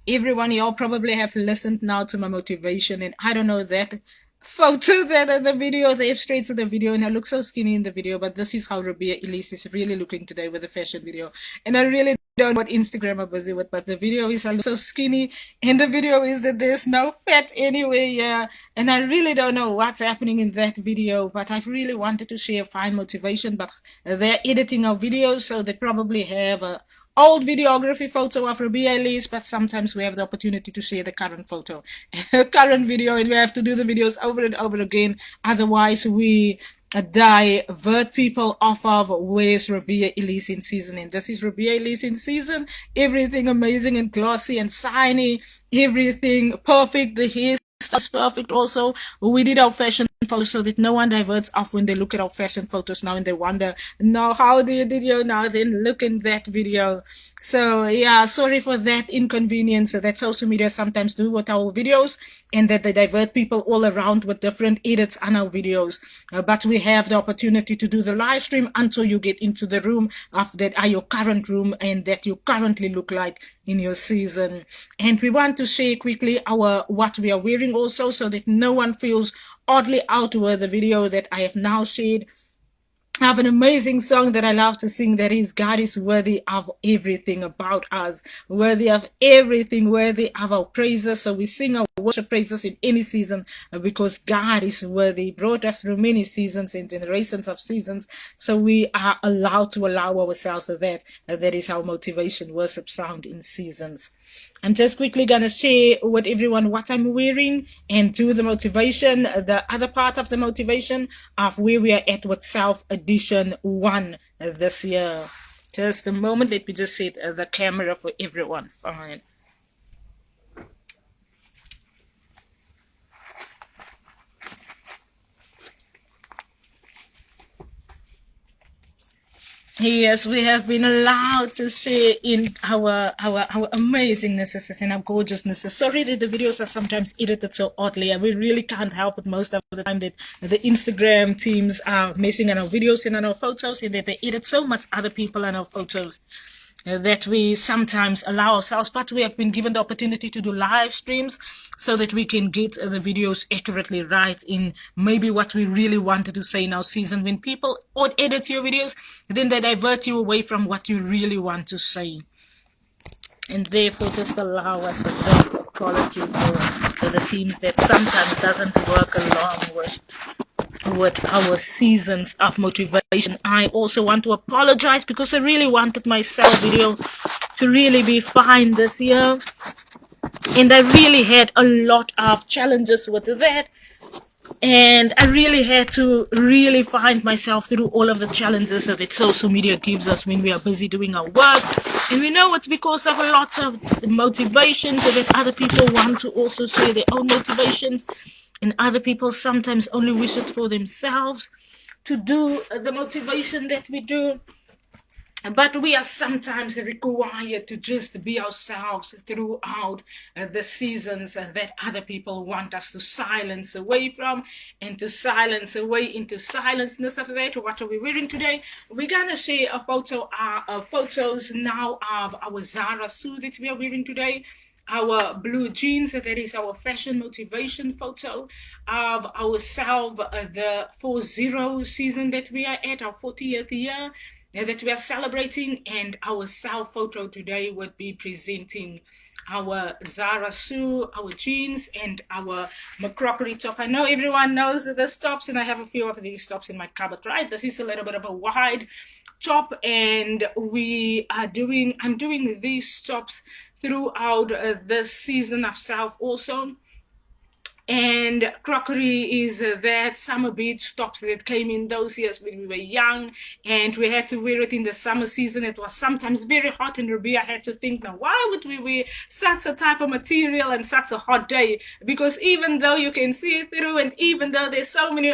everyone, y'all probably have listened now to my motivation, and I don't know that photo that in the video, they have straight to the video, and I look so skinny in the video, but this is how Ribea Elise is really looking today with the fashion video. And I really don't know what Instagram are busy with, but the video is I look so skinny, and the video is that there's no fat anywhere, yeah. And I really don't know what's happening in that video, but I really wanted to share fine motivation, but they're editing our videos, so they probably have a old videography photo of Ribea Elise, but sometimes we have the opportunity to share the current photo, current video, and we have to do the videos over and over again. Otherwise, we divert people off of where's Ribea Elise in season. And this is Ribea Elise in season. Everything amazing and glossy and shiny. Everything perfect. The hair is perfect also. We did our fashion photos so that no one diverts off when they look at our fashion photos now and they wonder, no, how do you did you now then look in that video. So yeah, sorry for that inconvenience that social media sometimes do with our videos, and that they divert people all around with different edits on our videos. But we have the opportunity to do the live stream until you get into the room of that are your current room and that you currently look like in your season. And we want to share quickly our what we are wearing also, so that no one feels oddly out with the video that I have now shared. I have an amazing song that I love to sing, that is God is worthy of everything about us, worthy of everything, worthy of our praises. So we sing our worship praises in any season because God is worthy. He brought us through many seasons and generations of seasons. So we are allowed to allow ourselves that. That is our motivation worship sound in seasons. I'm just quickly going to share with everyone what I'm wearing and do the motivation, the other part of the motivation of where we are at with Self Edition 1 this year. Just a moment, let me just set the camera for everyone. Fine. Yes, we have been allowed to share in our amazingnesses and our gorgeousnesses. Sorry that the videos are sometimes edited so oddly, and we really can't help it most of the time that the Instagram teams are messing on our videos and on our photos, and that they edit so much other people on our photos that we sometimes allow ourselves, but we have been given the opportunity to do live streams so that we can get the videos accurately right in maybe what we really wanted to say in our season. When people edit your videos, then they divert you away from what you really want to say. And therefore, just allow us a great apology for the teams that sometimes doesn't work along with our seasons of motivation. I also want to apologize because I really wanted my self video to really be fine this year, and I really had a lot of challenges with that, and I really had to really find myself through all of the challenges that social media gives us when we are busy doing our work. And we know it's because of lots of motivations that other people want to also share their own motivations, and other people sometimes only wish it for themselves to do the motivation that we do. But we are sometimes required to just be ourselves throughout the seasons that other people want us to silence away from, and to silence away into silenceness of that. What are we wearing today? We're gonna share a photo of photos now of our Zara suit that we are wearing today, our blue jeans, that is our fashion motivation photo of ourselves, the 40 season that we are at, our 40th year that we are celebrating. And our self photo today would be presenting our Zara suit, our jeans, and our crockery top. I know everyone knows the tops, and I have a few of these tops in my cupboard, right? This is a little bit of a wide top, and I'm doing these tops throughout this season of self also. And crockery is that summer beach tops that came in those years when we were young, and we had to wear it in the summer season. It was sometimes very hot in Ribea. I had to think, now why would we wear such a type of material on such a hot day? Because even though you can see it through, and even though there's so many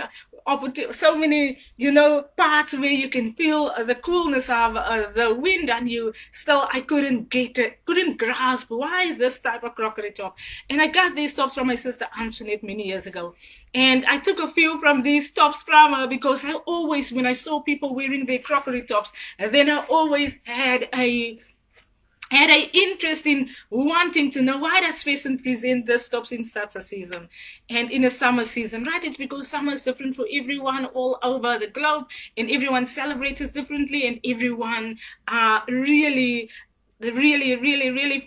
parts where you can feel the coolness of the wind on you, still I couldn't grasp why this type of crockery top. And I got these tops from my sister Antoinette many years ago, and I took a few from these tops from her because I always, when I saw people wearing their crockery tops, then I always had had an interest in wanting to know why does fashion present the stops in such a season and in a summer season, right? It's because summer is different for everyone all over the globe, and everyone celebrates it differently, and everyone really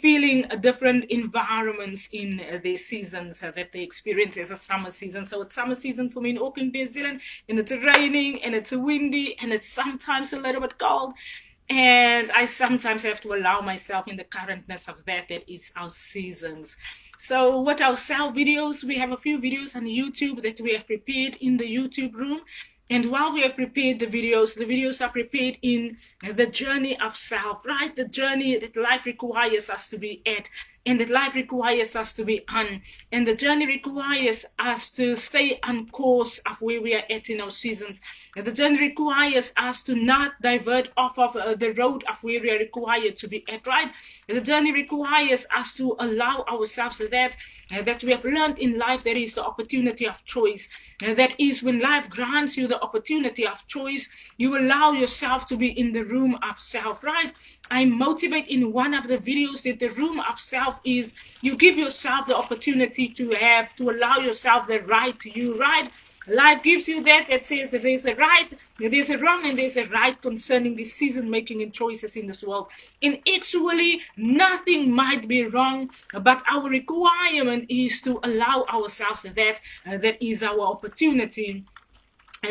feeling different environments in their seasons that they experience as a summer season. So it's summer season for me in Auckland, New Zealand, and it's raining and it's windy and it's sometimes a little bit cold. And I sometimes have to allow myself in the currentness of that is our seasons. So with our self videos, we have a few videos on YouTube that we have prepared in the YouTube room. And while we have prepared the videos are prepared in the journey of self, right? The journey that life requires us to be at, and that life requires us to be on. And the journey requires us to stay on course of where we are at in our seasons. And the journey requires us to not divert off of the road of where we are required to be at, right? And the journey requires us to allow ourselves that we have learned in life there is the opportunity of choice. That is when life grants you the opportunity of choice, you allow yourself to be in the room of self, right? I motivate in one of the videos that the room of self is you give yourself the opportunity to allow yourself the right to you, right? Life gives you that says that there's a right, there's a wrong, and there's a right concerning decision making and choices in this world. And actually, nothing might be wrong, but our requirement is to allow ourselves that is our opportunity.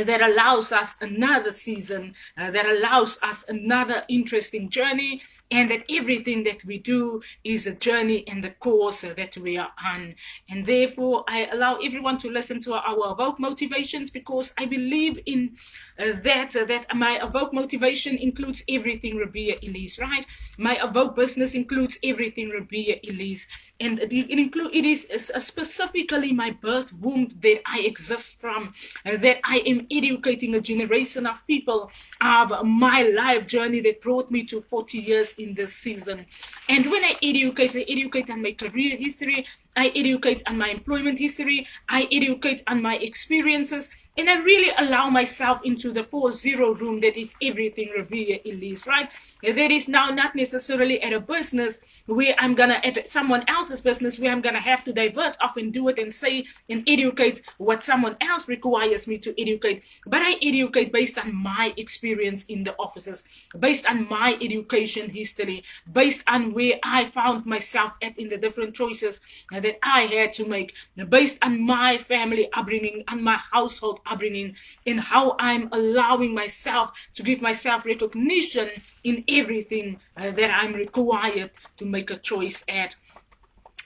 That allows us another season, that allows us another interesting journey, and that everything that we do is a journey and the course that we are on. And therefore, I allow everyone to listen to our Evoke Motivations, because I believe in that my Evoke Motivation includes everything Ribea Elise, right? My Evoke business includes everything Ribea Elise. And it is specifically my birth womb that I exist from, that I am educating a generation of people of my life journey that brought me to 40 years in this season. And when I educate on my career history, I educate on my employment history, I educate on my experiences, and I really allow myself into the 4-0 room that is everything Ribea Elise, right? That is now not necessarily at a business where I'm gonna, at someone else's business where I'm gonna have to divert off and do it and say and educate what someone else requires me to educate. But I educate based on my experience in the offices, based on my education history, based on where I found myself at in the different choices that I had to make, based on my family upbringing and my household upbringing, and how I'm allowing myself to give myself recognition in everything that I'm required to make a choice at.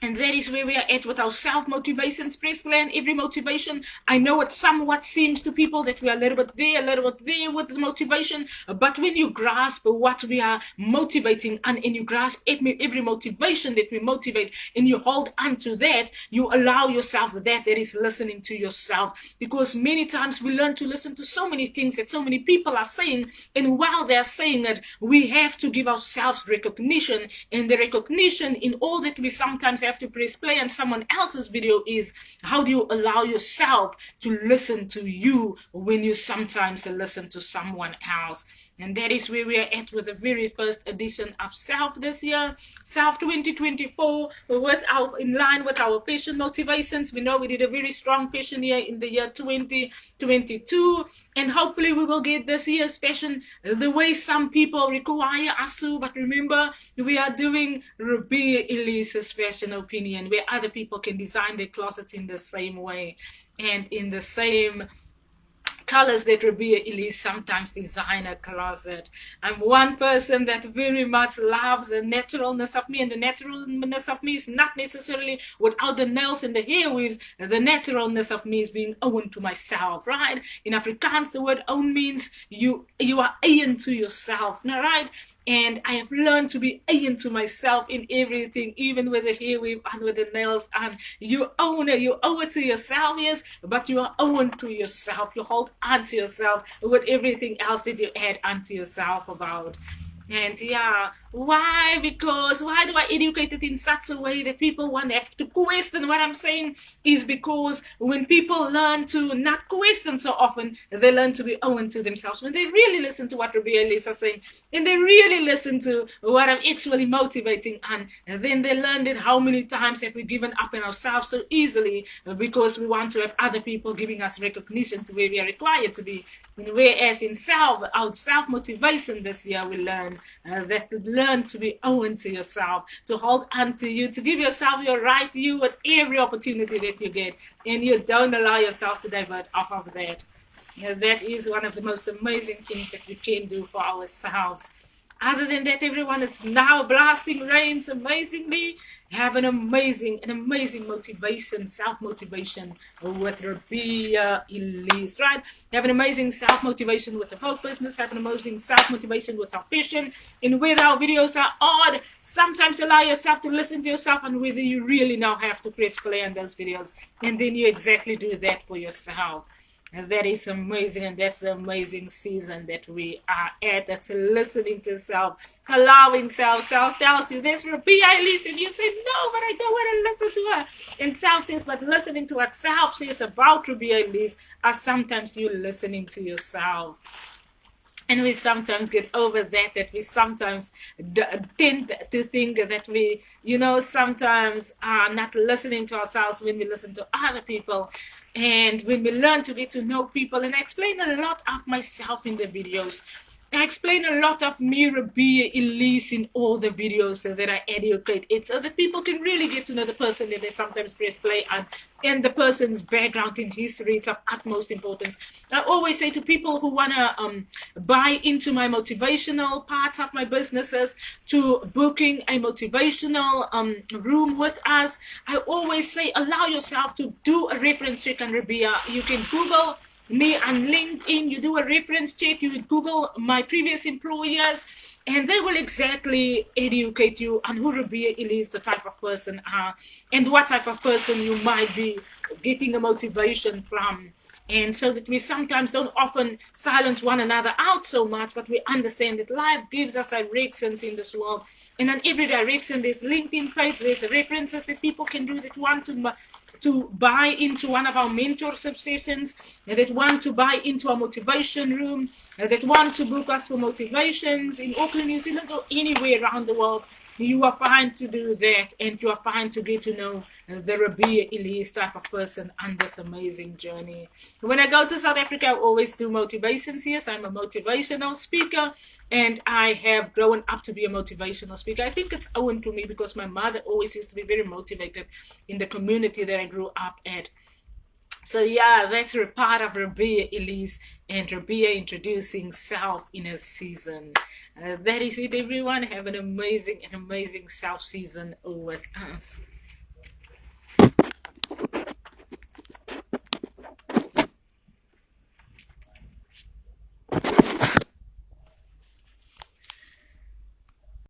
And that is where we are at with our self-motivation express plan. Every motivation, I know it somewhat seems to people that we are a little bit there with the motivation. But when you grasp what we are motivating and you grasp every motivation that we motivate and you hold on to that, you allow yourself that is listening to yourself. Because many times we learn to listen to so many things that so many people are saying. And while they're saying it, we have to give ourselves recognition. And the recognition in all that we sometimes have to press play on someone else's video is how do you allow yourself to listen to you when you sometimes listen to someone else. And that is where we are at with the very first edition of Self this year, Self 2024, in line with our fashion motivations. We know we did a very strong fashion year in the year 2022, and hopefully we will get this year's fashion the way some people require us to. But remember, we are doing Ribea Elise's fashion opinion, where other people can design their closets in the same way and in the same colors that Ribea Elise sometimes design a closet. I'm one person that very much loves the naturalness of me, and the naturalness of me is not necessarily without the nails and the hair weaves. The naturalness of me is being own to myself, right? In Afrikaans, the word own means you are eien to yourself, right? And I have learned to be eien to myself in everything, even with the hair weave and with the nails on. You own it. You owe it to yourself, yes, but you are own to yourself. You hold on to yourself with everything else that you add onto yourself about. And yeah, Why? Because why do I educate it in such a way that people won't have to question what I'm saying? Is because when people learn to not question so often, they learn to be open to themselves. When they really listen to what Ribea and Elise are saying, and they really listen to what I'm actually motivating on, and then they learn that how many times have we given up on ourselves so easily because we want to have other people giving us recognition to where we are required to be. Whereas in our self-motivation this year, we learn that to learn to be open to yourself, to hold on to you, to give yourself your right you at every opportunity that you get, and you don't allow yourself to divert off of that. That is one of the most amazing things that we can do for ourselves. Other than that, everyone, it's now blasting rains amazingly. Have an amazing motivation, self-motivation with Ribea Elise, right? Have an amazing self-motivation with the folk business. Have an amazing self-motivation with our vision. And whether our videos are odd, sometimes allow yourself to listen to yourself, and whether you really now have to press play on those videos. And then you exactly do that for yourself. And that is amazing, and that's the amazing season that we are at. That's listening to self, allowing self. Self tells you this, Ribea Elise, and you say, no, but I don't want to listen to her. And self says, but listening to what self says about Ribea Elise are sometimes you listening to yourself. And we sometimes get over that we sometimes tend to think that we, sometimes are not listening to ourselves when we listen to other people. And when we learn to get to know people, and I explain a lot of myself in the videos. I explain a lot of me, Ribea Elise, in all the videos so that I educate it, so that people can really get to know the person that they sometimes press play on, and the person's background and history. It's of utmost importance. I always say to people who want to buy into my motivational parts of my businesses, to booking a motivational room with us, I always say, allow yourself to do a reference check on Ribea. You can Google me on LinkedIn, you do a reference check, you Google my previous employers, and they will exactly educate you on who Ribea is, the type of person and what type of person you might be getting a motivation from. And so that we sometimes don't often silence one another out so much, but we understand that life gives us directions in this world. And on every direction, there's LinkedIn page, there's references that people can do that want to buy into one of our mentorship sessions, that want to buy into our motivation room, that want to book us for motivations in Auckland, New Zealand, or anywhere around the world. You are fine to do that, and you are fine to get to know the Ribea Elise type of person on this amazing journey. When I go to South Africa, I always do motivations. Yes, I'm a motivational speaker, and I have grown up to be a motivational speaker. I think it's owing to me because my mother always used to be very motivated in the community that I grew up at. So yeah, that's a part of Ribea Elise, and Ribea introducing self in a season. That is it, everyone. Have an amazing self season with us.